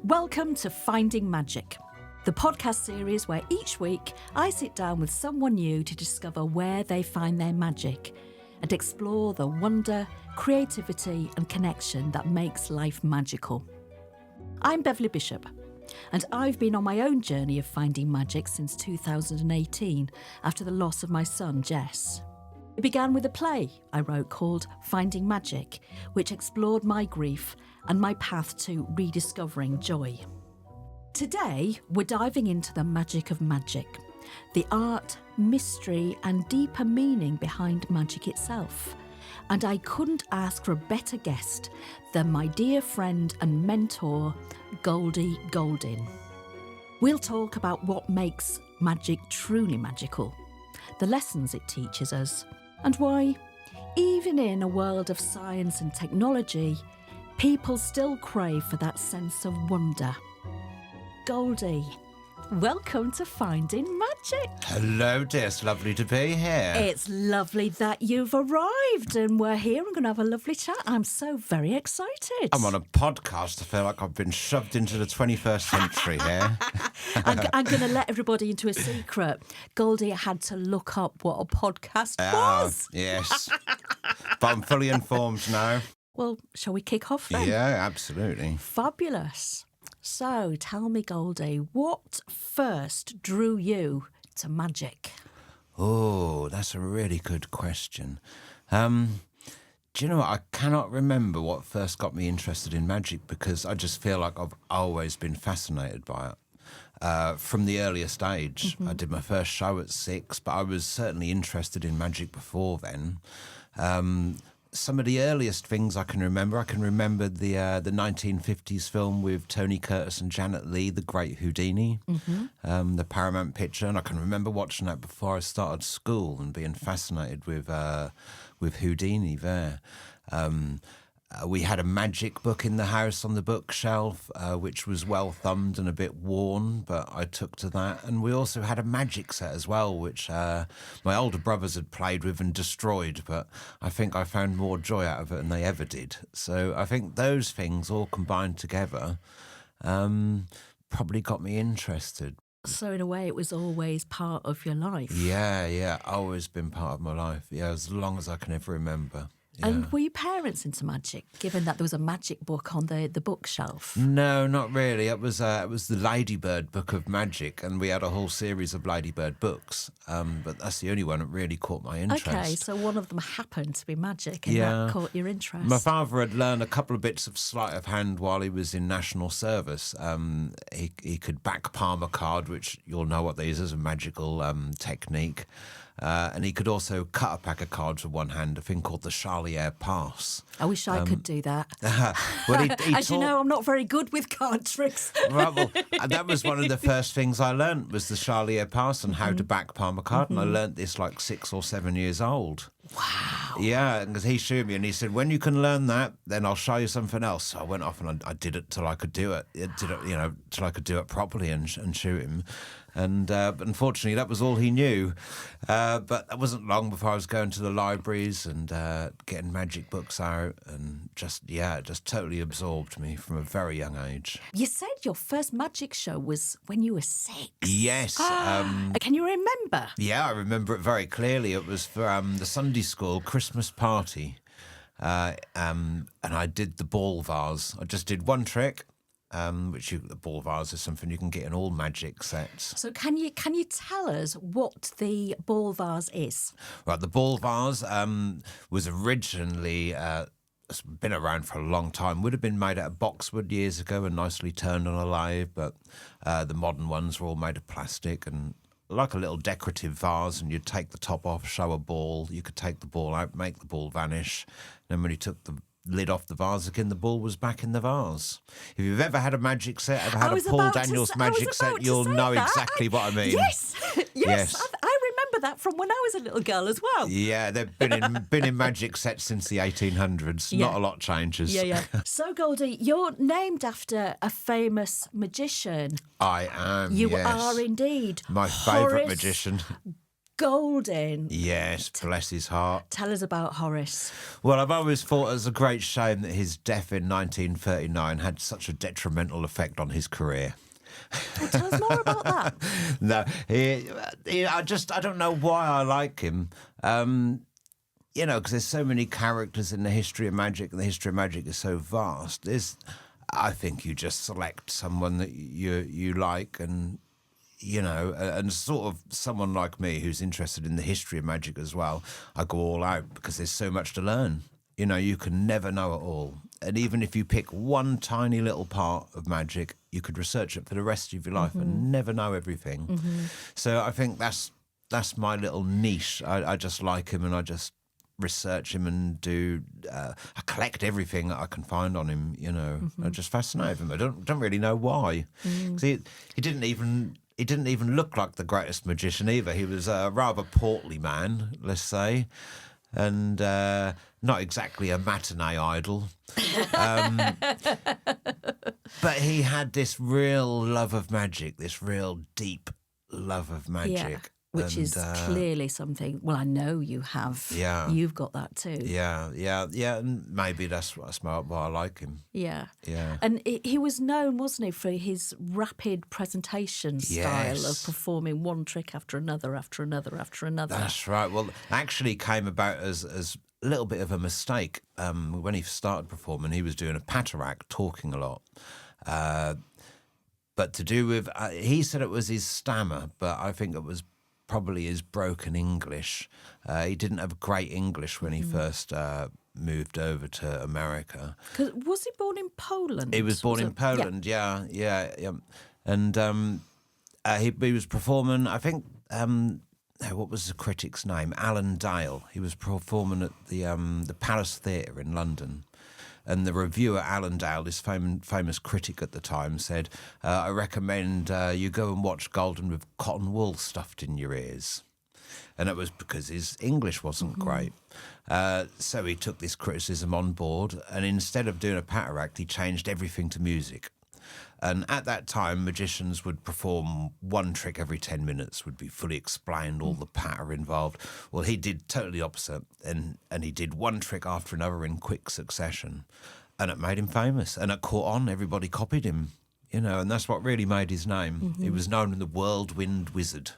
Welcome to Finding Magic, the podcast series where each week I sit down with someone new to discover where they find their magic and explore the wonder, creativity and connection that makes life magical. I'm Beverley Bishop, and I've been on my own journey of finding magic since 2018 after the loss of my son, Jess. It began with a play I wrote called Finding Magic, which explored my grief and my path to rediscovering joy. Today, we're diving into the magic of magic, the art, mystery, and deeper meaning behind magic itself. And I couldn't ask for a better guest than my dear friend and mentor, Goldi Goldin. We'll talk about what makes magic truly magical, the lessons it teaches us, and why, even in a world of science and technology, people still crave for that sense of wonder. Goldi, welcome to Finding Magic. Hello, dear. It's lovely to be here. It's lovely that you've arrived and we're here. I'm going to have a lovely chat. I'm so very excited. I'm on a podcast. I feel like I've been shoved into the 21st century here. I'm going to let everybody into a secret. Goldi had to look up what a podcast was. Yes. But I'm fully informed now. Well, shall we kick off then? Yeah, absolutely. Fabulous. So, tell me, Goldi, what first drew you to magic? Oh, that's a really good question. Do you know what? I cannot remember what first got me interested in magic because I just feel like I've always been fascinated by it. From the earliest age. I did my first show at 6, but I was certainly interested in magic before then. Some of the earliest things I can remember the 1950s film with Tony Curtis and Janet Leigh, The Great Houdini, the Paramount picture, and I can remember watching that before I started school and being fascinated with Houdini there. We had a magic book in the house on the bookshelf, which was well thumbed and a bit worn, but I took to that. And we also had a magic set as well, which my older brothers had played with and destroyed, but I think I found more joy out of it than they ever did. So I think those things all combined together probably got me interested. So in a way, it was always part of your life. Yeah, always been part of my life. Yeah, as long as I can ever remember. Yeah. And were your parents into magic, given that there was a magic book on the bookshelf? No, not really. It was the Ladybird Book of Magic, and we had a whole series of Ladybird books, but that's the only one that really caught my interest. Okay, so one of them happened to be magic, and that caught your interest. My father had learned a couple of bits of sleight of hand while he was in national service. He could back palm a card, which you'll know what these is, a magical technique. And he could also cut a pack of cards with one hand, a thing called the Charlier Pass. I wish I could do that. Well, As you know, I'm not very good with card tricks. Right, well, that was one of the first things I learnt was the Charlier Pass and how to back palm a card. And I learnt this like 6 or 7 years old. Wow. Yeah, because he showed me and he said, when you can learn that, then I'll show you something else. So I went off and I did it till I could do it. Till I could do it properly and shoot him. And unfortunately, that was all he knew. But that wasn't long before I was going to the libraries and getting magic books out, and it just totally absorbed me from a very young age. You said your first magic show was when you were 6. Yes. Can you remember? Yeah, I remember it very clearly. It was for the Sunday school Christmas party, and I did the ball vase. I just did one trick. The ball vase is something you can get in all magic sets. So can you tell us what the ball vase is? Right, the ball vase was originally it's been around for a long time. Would have been made out of boxwood years ago and nicely turned on a lathe, but the modern ones were all made of plastic and like a little decorative vase, and you'd take the top off, show a ball. You could take the ball out, make the ball vanish. Then when you took the lid off the vase again, the ball was back in the vase. If you've ever had a magic set, ever had a Paul Daniels magic set, you'll know exactly what I mean. Yes. I remember that from when I was a little girl as well. Yeah, they've been in magic sets since the 1800s. Yeah. Not a lot changes. Yeah. So, Goldi, you're named after a famous magician. I am, You yes. are indeed. My favourite magician. Goldin. Yes, bless his heart. Tell us about Horace. Well, I've always thought it was a great shame that his death in 1939 had such a detrimental effect on his career. Well, tell us more about that. No, I don't know why I like him. Because there's so many characters in the history of magic, and the history of magic is so vast. I think you just select someone that you like, and and sort of someone like me who's interested in the history of magic as well. I go all out because there's so much to learn. You can never know it all. And even if you pick one tiny little part of magic, you could research it for the rest of your life and never know everything. Mm-hmm. So I think that's my little niche. I just like him, and I just research him and I collect everything that I can find on him. I'm just fascinated with him. I don't really know why. He didn't even look like the greatest magician either. He was a rather portly man, let's say, and not exactly a matinee idol. But he had this real love of magic, this real deep love of magic. Yeah. Which is clearly something, well, I know you have. Yeah. You've got that too. Yeah. And maybe that's why I like him. Yeah. Yeah. And he was known, wasn't he, for his rapid presentation style of performing one trick after another, after another, after another. That's right. Well, it actually came about as a little bit of a mistake. When he started performing, he was doing a patter act, talking a lot. But to do with, he said it was his stammer, but I think it was probably his broken English. He didn't have great English when he first moved over to America. Was he born in Poland? He was born in Poland, yeah. And he was performing, I think, what was the critic's name? Alan Dale. He was performing at the Palace Theatre in London. And the reviewer, Alan Dale, this famous critic at the time, said, I recommend you go and watch Goldin with cotton wool stuffed in your ears. And it was because his English wasn't great. So he took this criticism on board, and instead of doing a patter act, he changed everything to music. And at that time, magicians would perform one trick every 10 minutes, would be fully explained, all the patter involved. Well, he did totally opposite, and he did one trick after another in quick succession. And it made him famous, and it caught on. Everybody copied him, and that's what really made his name. Mm-hmm. He was known as the Whirlwind Wizard.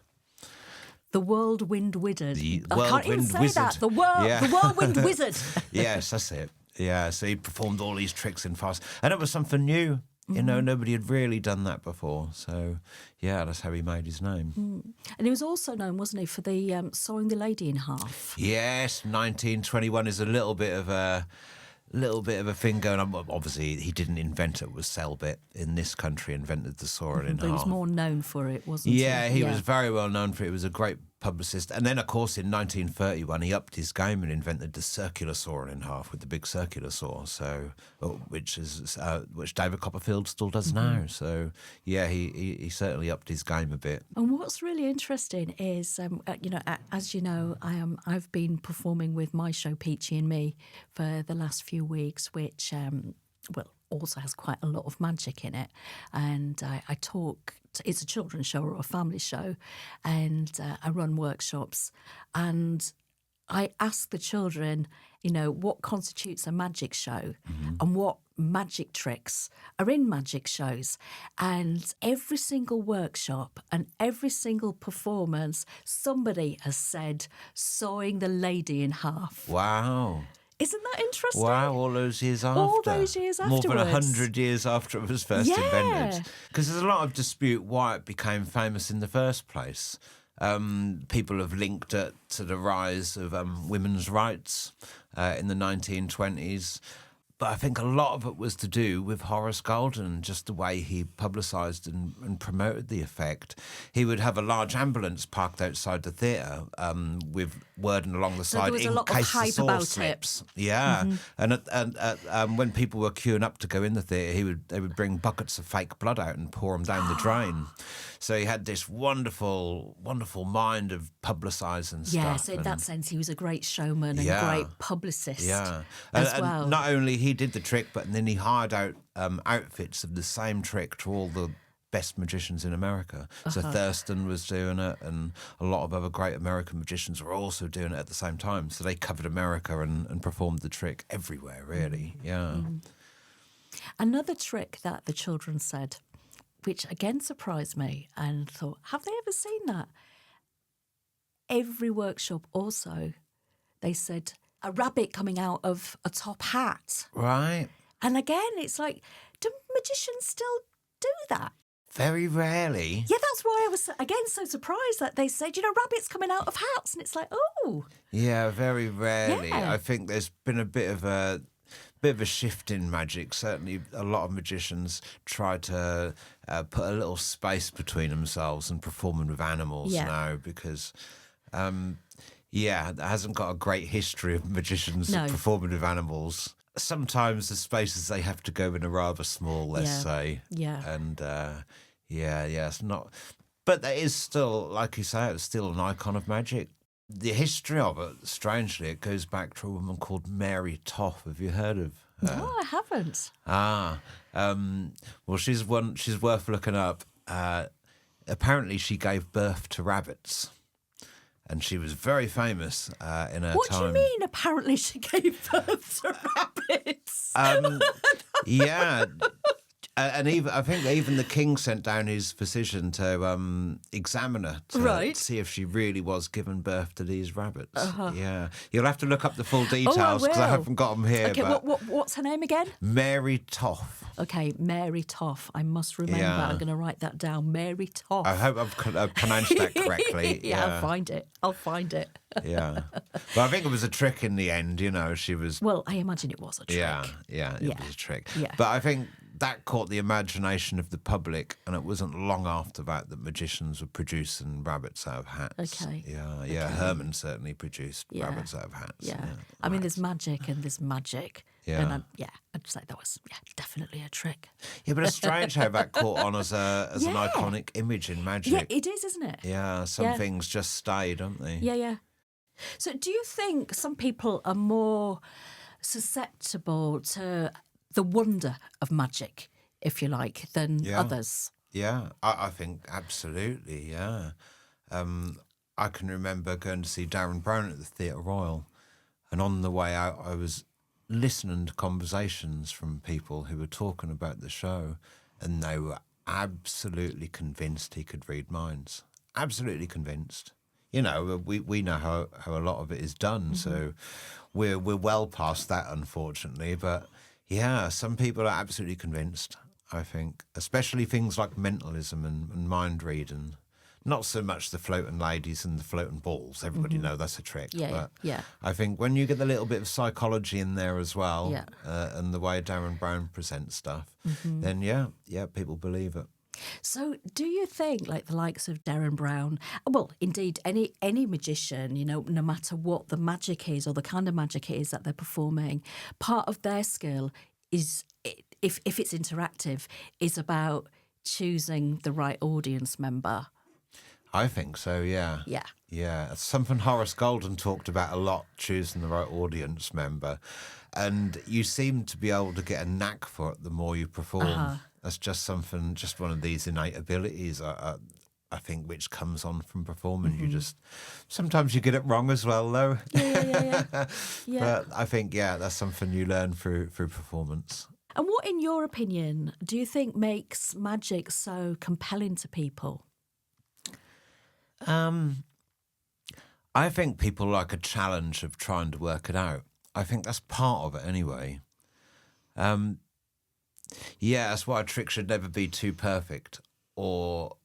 The Whirlwind Wizard. I can't even say wizard. That. The Whirlwind Wizard. Yes, that's it. Yeah, so he performed all these tricks in fast. And it was something new. Nobody had really done that before. So, yeah, that's how he made his name. And he was also known, wasn't he, for the sawing the lady in half? Yes, 1921 is a little bit of a thing going on. Obviously, he didn't invent it. It was Selbit in this country invented the saw it in half. But he was more known for it, wasn't he? Yeah, he was very well known for it. He was a great publicist. And then, of course, in 1931, he upped his game and invented the circular saw in half with the big circular saw. So, which David Copperfield still does now. So, yeah, he certainly upped his game a bit. And what's really interesting is, as you know, I've been performing with my show Peachy and Me for the last few weeks, which also has quite a lot of magic in it. And I talk. It's a children's show or a family show, and I run workshops, and I ask the children, what constitutes a magic show and what magic tricks are in magic shows. And every single workshop and every single performance, somebody has said sawing the lady in half. Wow. Isn't that interesting? Wow, all those years after. All those years afterwards. More than 100 years after it was first invented. Because there's a lot of dispute why it became famous in the first place. People have linked it to the rise of women's rights in the 1920s. But I think a lot of it was to do with Horace Goldin, just the way he publicised and promoted the effect. He would have a large ambulance parked outside the theatre with wording along the side in case the saw slips. Yeah, and when people were queuing up to go in the theatre, they would bring buckets of fake blood out and pour them down the drain. So he had this wonderful, wonderful mind of publicising stuff. Yeah, so in that sense, he was a great showman and a great publicist as well. And not only he did the trick, but then he hired out outfits of the same trick to all the best magicians in America. So Thurston was doing it, and a lot of other great American magicians were also doing it at the same time. So they covered America and performed the trick everywhere, really. Yeah. Another trick that the children said, which again surprised me, and thought, have they ever seen that? Every workshop also, they said, a rabbit coming out of a top hat. Right. And again, it's like, do magicians still do that? Very rarely. Yeah, that's why I was, again, so surprised that they said, rabbits coming out of hats. And it's like, oh. Yeah, very rarely. Yeah. I think there's been a bit of a shift in magic. Certainly a lot of magicians try to put a little space between themselves and performing with animals now because... it hasn't got a great history of magicians performing with animals. Sometimes the spaces they have to go in are rather small, let's say. Yeah. And, it's not... But there is still, like you say, it's still an icon of magic. The history of it, strangely, it goes back to a woman called Mary Toff. Have you heard of her? No, I haven't. Well, she's worth looking up. Apparently she gave birth to rabbits. And she was very famous in her time. What do you mean, apparently she gave birth to rabbits? Yeah. And I think even the king sent down his physician to examine her to see if she really was giving birth to these rabbits. Yeah, you'll have to look up the full details because I haven't got them here. Okay, what's her name again? Mary Toff. Okay, Mary Toff. I must remember. I'm going to write that down. Mary Toff. I hope I've pronounced that correctly. I'll find it. Yeah, but I think it was a trick in the end. She was. Well, I imagine it was a trick. Yeah, it was a trick. Yeah. But I think that caught the imagination of the public, and it wasn't long after that magicians were producing rabbits out of hats. Okay. Yeah. Herman certainly produced rabbits out of hats. Yeah. I mean, there's magic and there's magic. Yeah. And I'd say that was definitely a trick. Yeah, but it's strange how that caught on as an iconic image in magic. Yeah, it is, isn't it? Yeah, some things just stay, don't they? Yeah. So do you think some people are more susceptible to the wonder of magic, if you like, than others? Yeah, I think absolutely, yeah. I can remember going to see Darren Brown at the Theatre Royal, and on the way out I was listening to conversations from people who were talking about the show, and they were absolutely convinced he could read minds. Absolutely convinced. We know how a lot of it is done, so we're well past that, unfortunately, but... Yeah, some people are absolutely convinced, I think, especially things like mentalism and mind reading. Not so much the floating ladies and the floating balls. Everybody know that's a trick. Yeah. I think when you get a little bit of psychology in there as well, and the way Darren Brown presents stuff, then people believe it. So do you think, like the likes of Darren Brown, well, indeed, any magician, no matter what the magic is or the kind of magic it is that they're performing, part of their skill is, if it's interactive, is about choosing the right audience member? I think so, yeah. Yeah. It's something Horace Goldin talked about a lot, choosing the right audience member. And you seem to be able to get a knack for it the more you perform. That's just one of these innate abilities, I think, which comes on from performing. Sometimes you get it wrong as well, though. Yeah. But I think, that's something you learn through performance. And what, in your opinion, do you think makes magic so compelling to people? I think people like a challenge of trying to work it out. I think that's part of it anyway. That's why a trick should never be too perfect. Or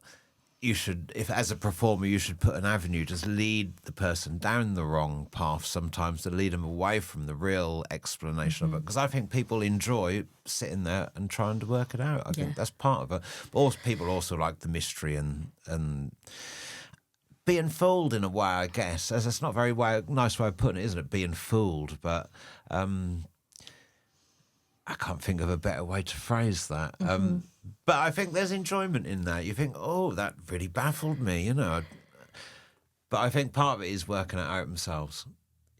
you should, if as a performer, you should put an avenue, just lead the person down the wrong path sometimes to lead them away from the real explanation of it. Because I think people enjoy sitting there and trying to work it out. I think that's part of it. But also, people also like the mystery and being fooled in a way, I guess. As it's not a very nice way of putting it, isn't it? Being fooled, but I can't think of a better way to phrase that. But I think there's enjoyment in that. You think, oh, that really baffled me, But I think part of it is working it out themselves.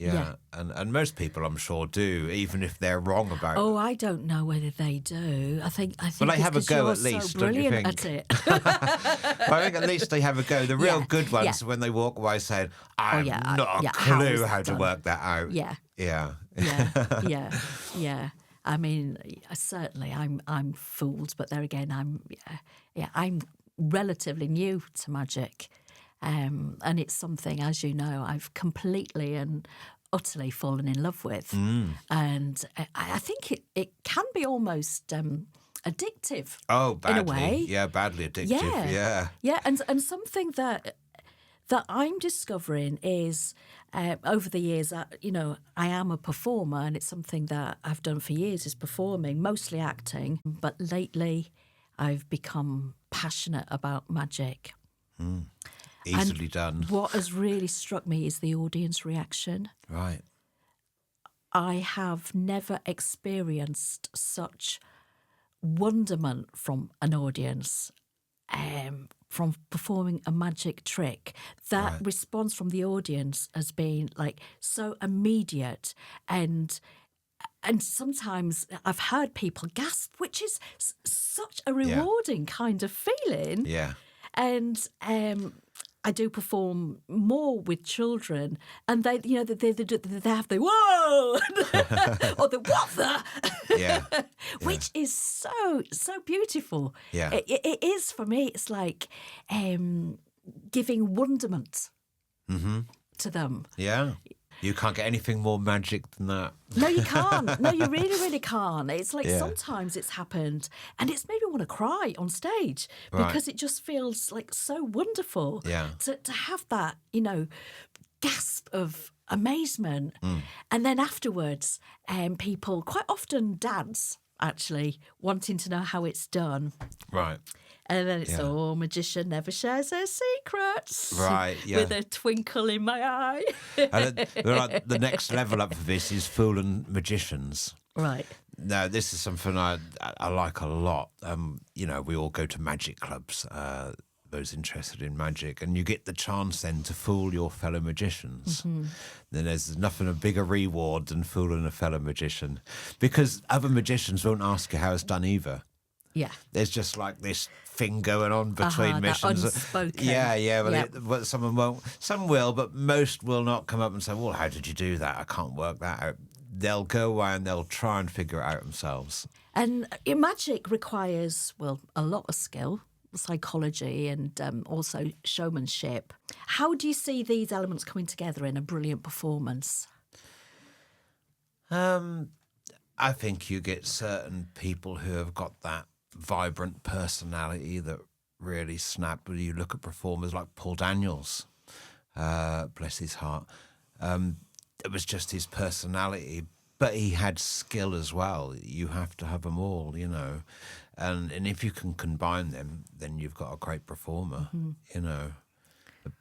Yeah. And most people, I'm sure, do, even if they're wrong about it. Oh, I don't know whether they do. I think. Well, they it's have a 'cause go you're at least, so don't you brilliant think? at it. Well, I think at least they have a go. The real Yeah, good ones, yeah. when they walk away saying, I yeah, have not a how is clue that how to done? work that out. Yeah. Yeah. Yeah. I mean, certainly, I'm fooled, but there again, I'm relatively new to magic, and it's something, as you know, I've completely and utterly fallen in love with, and I think it can be almost addictive. Oh, badly. In a way. Yeah, badly addictive. Yeah. And something that I'm discovering is over the years, I am a performer, and it's something that I've done for years is performing, mostly acting. But lately, I've become passionate about magic. Easily done. What has really struck me is the audience reaction. Right. I have never experienced such wonderment from an audience from performing a magic trick. That response from the audience has been like so immediate, and sometimes I've heard people gasp, which is such a rewarding kind of feeling. Yeah. And I do perform more with children, and they have the whoa or the what the Yeah. which is so beautiful. Yeah. It is for me. It's like giving wonderment to them. Yeah. You can't get anything more magic than that. No, you can't. No, you really can't. It's like Yeah. sometimes it's happened and it's made me want to cry on stage because it just feels like so wonderful Yeah. to have that, gasp of amazement. And then afterwards, people quite often dance, actually, wanting to know how it's done. Right. And then it's, magician never shares their secrets. Right, yeah. With a twinkle in my eye. And the next level up for this is fooling magicians. Right. No, this is something I like a lot. We all go to magic clubs, those interested in magic, and you get the chance then to fool your fellow magicians. Then there's nothing a bigger reward than fooling a fellow magician, because other magicians won't ask you how it's done either. Yeah. There's just like this thing going on between that missions. unspoken. Yeah. Well, Yep. but someone won't. Some will, but most will not come up and say, "Well, how did you do that? I can't work that out." They'll go away and they'll try and figure it out themselves. And magic requires, a lot of skill, psychology, and also showmanship. How do you see these elements coming together in a brilliant performance? I think you get certain people who have got that vibrant personality that really snap. When you look at performers like Paul Daniels, bless his heart, it was just his personality, but he had skill as well. You have to have them all, and if you can combine them, then you've got a great performer,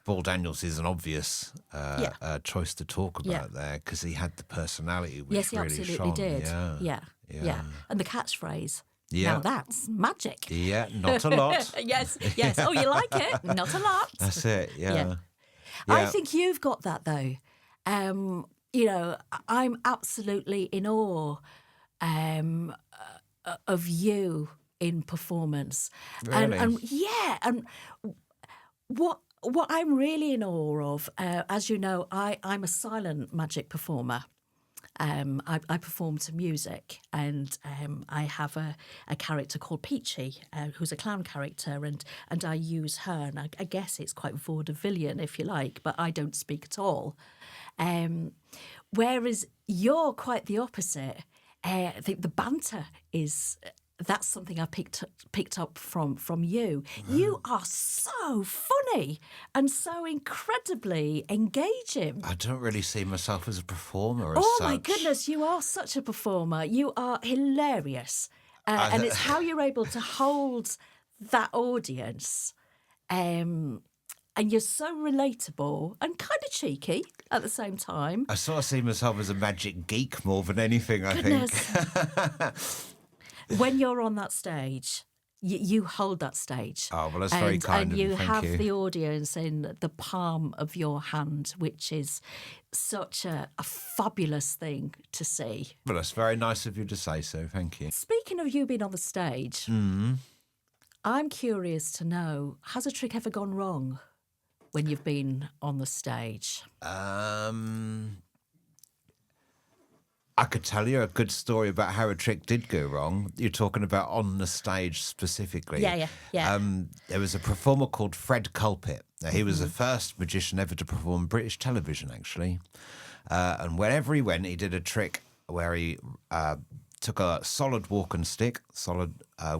Paul Daniels is an obvious choice to talk about there, because he had the personality which Yes, he really absolutely shone. did. Yeah. And the catchphrase. Yeah. Now that's magic. Yeah, not a lot. Yes. Oh, you like it? Not a lot. That's it, yeah. I think you've got that, though. I'm absolutely in awe of you in performance. Really? And what I'm really in awe of, as you know, I'm a silent magic performer. I perform to music, and I have a character called Peachy, who's a clown character, and I use her, and I guess it's quite vaudevillian, if you like, but I don't speak at all. Whereas you're quite the opposite. I think the banter that's something I picked up from you. You are so funny and so incredibly engaging. I don't really see myself as a performer as such. My goodness, you are such a performer. You are hilarious. And it's how you're able to hold that audience. And you're so relatable and kind of cheeky at the same time. I sort of see myself as a magic geek more than anything, I think. When you're on that stage, you hold that stage. Oh, well, that's very kind and of you. you Thank have you. the audience in the palm of your hand, which is such a fabulous thing to see. Well, that's very nice of you to say so. Thank you. Speaking of you being on the stage, I'm curious to know, has a trick ever gone wrong when you've been on the stage? I could tell you a good story about how a trick did go wrong. You're talking about on the stage specifically. Yeah. There was a performer called Fred Culpit. Now, he was the first magician ever to perform British television, actually. And wherever he went, he did a trick where he took a solid walking stick,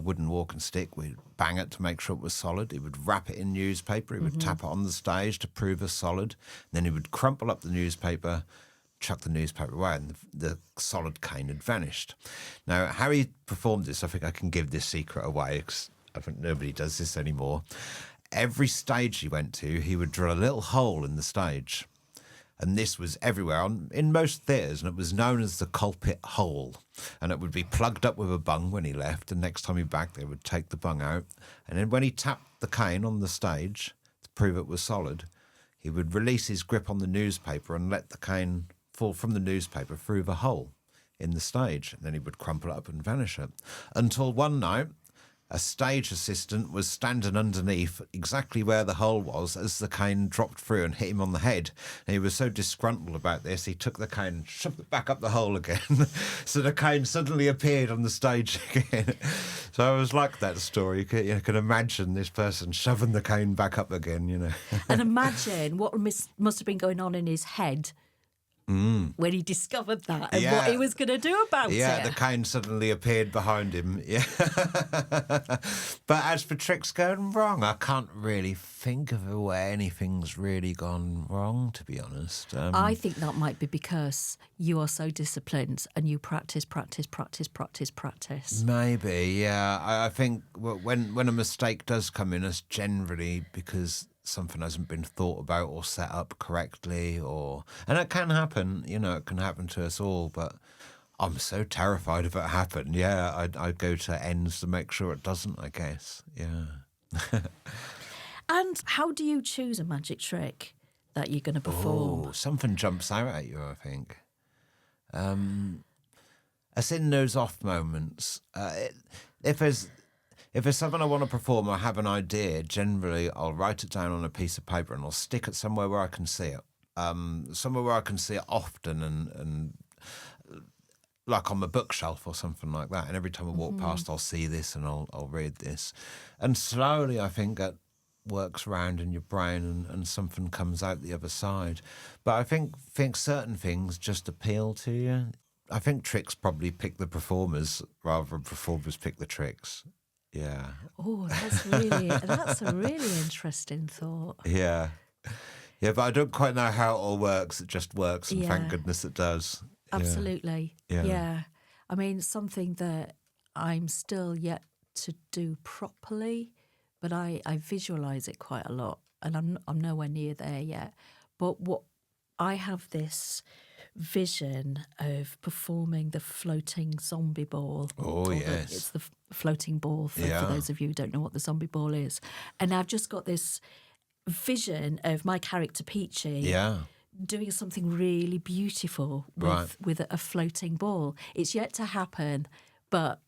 wooden walking stick. We'd bang it to make sure it was solid. He would wrap it in newspaper. He would tap it on the stage to prove it's solid. Then he would crumple up the newspaper, chuck the newspaper away, and the solid cane had vanished. Now, how he performed this, I think I can give this secret away because I think nobody does this anymore. Every stage he went to, he would drill a little hole in the stage. And this was everywhere, in most theatres, and it was known as the Culpit Hole. And it would be plugged up with a bung when he left, and next time he back, they would take the bung out. And then when he tapped the cane on the stage to prove it was solid, he would release his grip on the newspaper and let the cane fall from the newspaper through the hole in the stage. And then he would crumple it up and vanish it. Until one night, a stage assistant was standing underneath exactly where the hole was as the cane dropped through and hit him on the head. And he was so disgruntled about this, he took the cane and shoved it back up the hole again. So the cane suddenly appeared on the stage again. So I was like that story. You can imagine this person shoving the cane back up again, you know. And imagine what must have been going on in his head when he discovered that and what he was going to do about it. Yeah, the cane suddenly appeared behind him. Yeah. But as for tricks going wrong, I can't really think of where anything's really gone wrong, to be honest. I think that might be because you are so disciplined and you practice. Maybe, yeah. I think when a mistake does come in, it's generally because something hasn't been thought about or set up correctly, and it can happen, it can happen to us all, but I'm so terrified of it happening. Yeah, I'd go to ends to make sure it doesn't, I guess. Yeah. And how do you choose a magic trick that you're going to perform? Oh, something jumps out at you, I think. It's in those off moments. If there's something I want to perform or have an idea, generally I'll write it down on a piece of paper and I'll stick it somewhere where I can see it. Somewhere where I can see it often and like on my bookshelf or something like that. And every time I walk past, I'll see this and I'll read this. And slowly I think that works around in your brain and something comes out the other side. But I think certain things just appeal to you. I think tricks probably pick the performers rather than performers pick the tricks. Yeah. Oh, that's a really interesting thought. Yeah. Yeah, but I don't quite know how it all works. It just works, and thank goodness it does. Absolutely. Yeah. I mean, something that I'm still yet to do properly, but I visualise it quite a lot, and I'm nowhere near there yet. But what I have this vision of performing the floating zombie ball. Oh, yes. It's the floating ball for those of you who don't know what the zombie ball is. And I've just got this vision of my character Peachy doing something really beautiful with a floating ball. It's yet to happen, but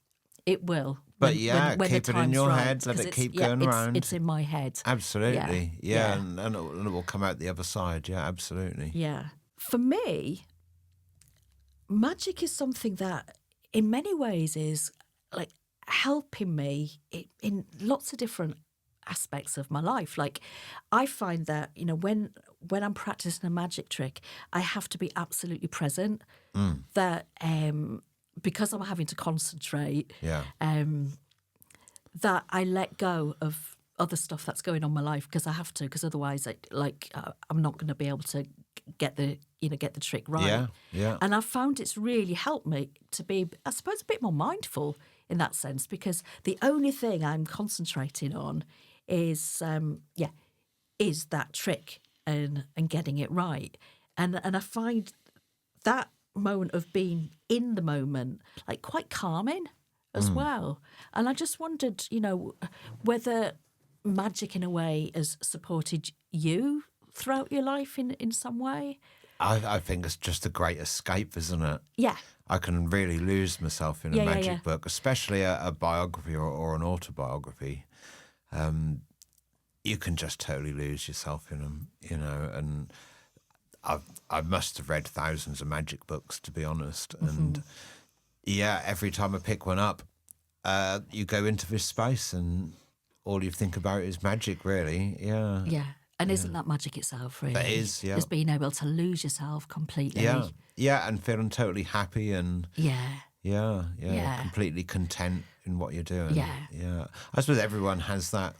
it will. But when keep it in your head, let it keep going around. It's in my head. Absolutely. Yeah. And it will come out the other side. Yeah, absolutely. Yeah. For me, magic is something that in many ways is like helping me in lots of different aspects of my life. Like I find that, when I'm practicing a magic trick, I have to be absolutely present. That because I'm having to concentrate, that I let go of other stuff that's going on in my life because I have to, because otherwise I'm not going to be able to get the trick right. Yeah. And I've found it's really helped me to be, I suppose, a bit more mindful in that sense, because the only thing I'm concentrating on is that trick and getting it right. And I find that moment of being in the moment like quite calming. as well. And I just wondered, whether magic in a way has supported you throughout your life in some way. I think it's just a great escape, isn't it? Yeah. I can really lose myself in a magic book, especially a biography or an autobiography. You can just totally lose yourself in them, and I must have read thousands of magic books, to be honest. And every time I pick one up, you go into this space and all you think about is magic, really. Yeah. Yeah. And isn't that magic itself, really? That is, yeah. Just being able to lose yourself completely. Yeah. Yeah, and feeling totally happy and... Yeah. completely content in what you're doing. Yeah. I suppose everyone has that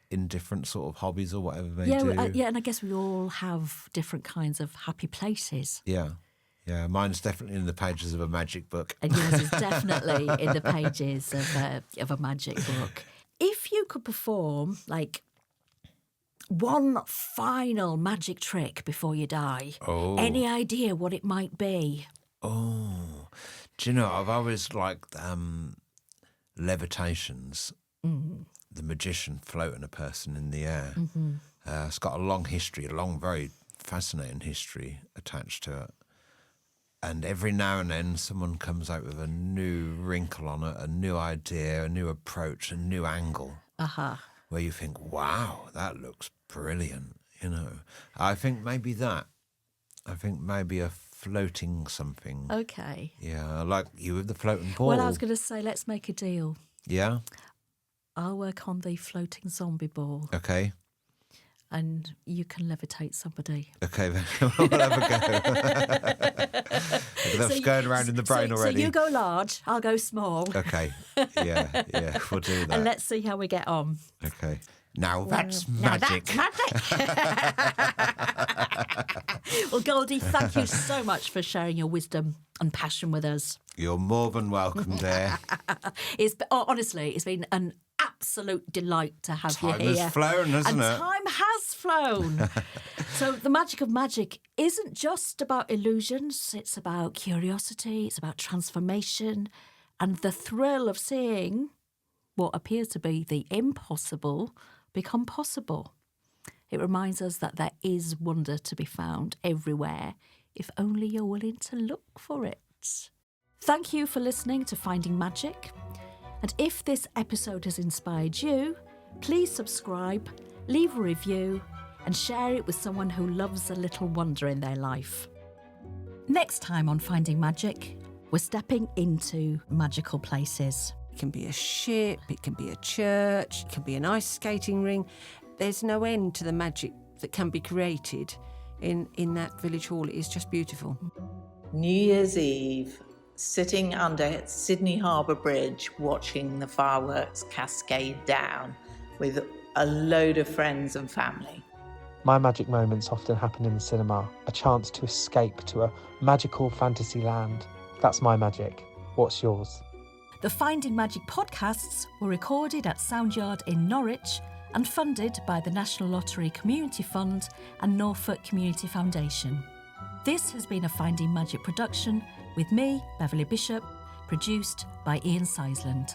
in different sort of hobbies or whatever they do. And I guess we all have different kinds of happy places. Yeah, mine's definitely in the pages of a magic book. And yours is definitely in the pages of a magic book. If you could perform, like, one final magic trick before you die, any idea what it might be? Oh, do you know, I've always liked levitations. The magician floating a person in the air. It's got a long history, very fascinating history attached to it. And every now and then someone comes out with a new wrinkle on it, a new idea, a new approach, a new angle. Where you think, wow, that looks brilliant, I think maybe that. I think maybe a floating something. Okay. Yeah, like you with the floating ball. Well, I was going to say, let's make a deal. Yeah? I'll work on the floating zombie ball. Okay. And you can levitate somebody. Okay, then we'll have a go. That's going around in the brain already. So you go large, I'll go small. Okay, yeah, we'll do that. And let's see how we get on. Okay. Now that's magic. Now that's magic. Well, Goldi, thank you so much for sharing your wisdom and passion with us. You're more than welcome there. Honestly, it's been an absolute delight to have you here. Time has flown, hasn't it? Time has flown. So the magic of magic isn't just about illusions. It's about curiosity. It's about transformation and the thrill of seeing what appears to be the impossible become possible. It reminds us that there is wonder to be found everywhere if only you're willing to look for it. Thank you for listening to Finding Magic. And if this episode has inspired you, please subscribe, leave a review, and share it with someone who loves a little wonder in their life. Next time on Finding Magic, we're stepping into magical places. It can be a ship, it can be a church, it can be an ice skating ring. There's no end to the magic that can be created in that village hall. It is just beautiful. New Year's Eve, sitting under Sydney Harbour Bridge, watching the fireworks cascade down with a load of friends and family. My magic moments often happen in the cinema, a chance to escape to a magical fantasy land. That's my magic. What's yours? The Finding Magic podcasts were recorded at Soundyard in Norwich and funded by the National Lottery Community Fund and Norfolk Community Foundation. This has been a Finding Magic production with me, Beverley Bishop, produced by Ian Seisland.